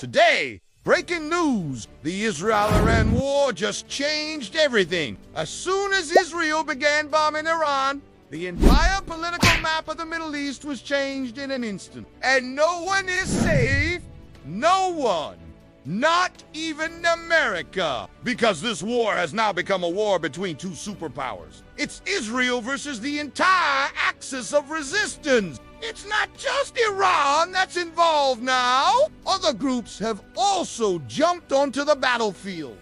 Today, breaking news, the Israel-Iran war just changed everything. As soon as Israel began bombing Iran, the entire political map of the Middle East was changed in an instant. And no one is safe. No one. Not even America. Because this war has now become a war between two superpowers. It's Israel versus the entire axis of resistance. It's not just Iran that's involved now. Other groups have also jumped onto the battlefield.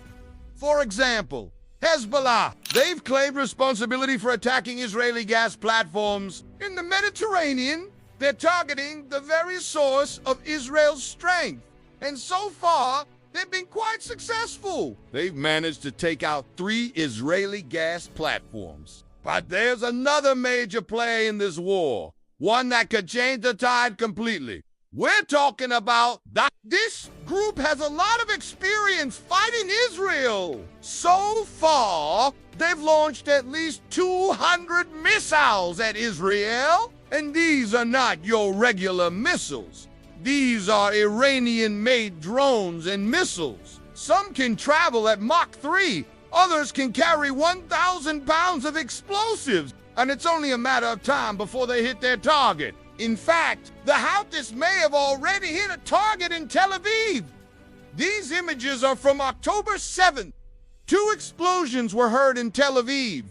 For example, Hezbollah. They've claimed responsibility for attacking Israeli gas platforms in the Mediterranean. They're targeting the very source of Israel's strength. And so far, they've been quite successful. They've managed to take out 3 Israeli gas platforms. But there's another major player in this war. One that could change the tide completely. We're talking about this group has a lot of experience fighting Israel. So far, they've launched at least 200 missiles at Israel. And these are not your regular missiles. These are Iranian-made drones and missiles. Some can travel at Mach 3. Others can carry 1,000 pounds of explosives. And it's only a matter of time before they hit their target. In fact, the Houthis may have already hit a target in Tel Aviv. These images are from October 7th. 2 explosions were heard in Tel Aviv.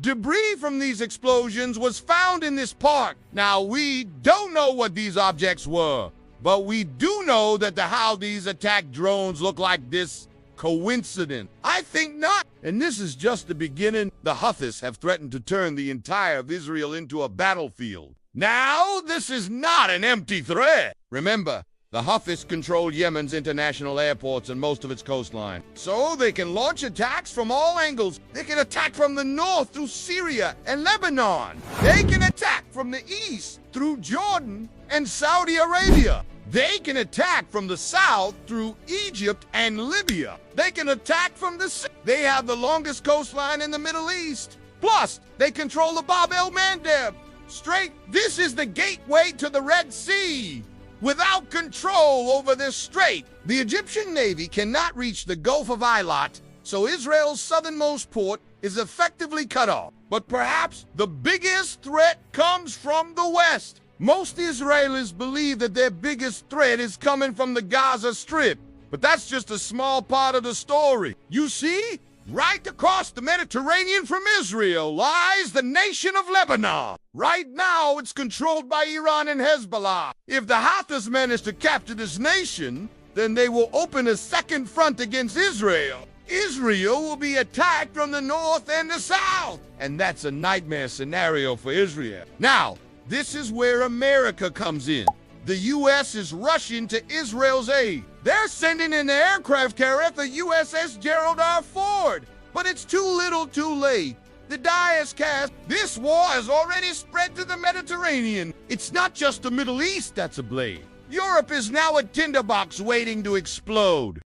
Debris from these explosions was found in this park. Now, we don't know what these objects were, but we do know that the Houthis attacked drones look like this. Coincidence? I think not. And this is just the beginning. The Houthis have threatened to turn the entire of Israel into a battlefield. Now, this is not an empty threat. Remember, the Houthis control Yemen's international airports and most of its coastline. So they can launch attacks from all angles. They can attack from the north through Syria and Lebanon. They can attack from the east through Jordan and Saudi Arabia. They can attack from the south through Egypt and Libya. They can attack from the sea. They have the longest coastline in the Middle East. Plus, they control the Bab el-Mandeb Strait. This is the gateway to the Red Sea. Without control over this strait, the Egyptian Navy cannot reach the Gulf of Eilat, so Israel's southernmost port is effectively cut off. But perhaps the biggest threat comes from the west. Most Israelis believe that their biggest threat is coming from the Gaza Strip, but that's just a small part of the story. You see, right across the Mediterranean from Israel lies the nation of Lebanon. Right now, it's controlled by Iran and Hezbollah. If the Houthis manage to capture this nation, then they will open a second front against Israel. Israel will be attacked from the north and the south, and that's a nightmare scenario for Israel. Now, this is where America comes in. The U.S. is rushing to Israel's aid. They're sending in the aircraft carrier, the USS Gerald R. Ford. But it's too little too late. The die is cast. This war has already spread to the Mediterranean. It's not just the Middle East that's ablaze. Europe is now a tinderbox waiting to explode.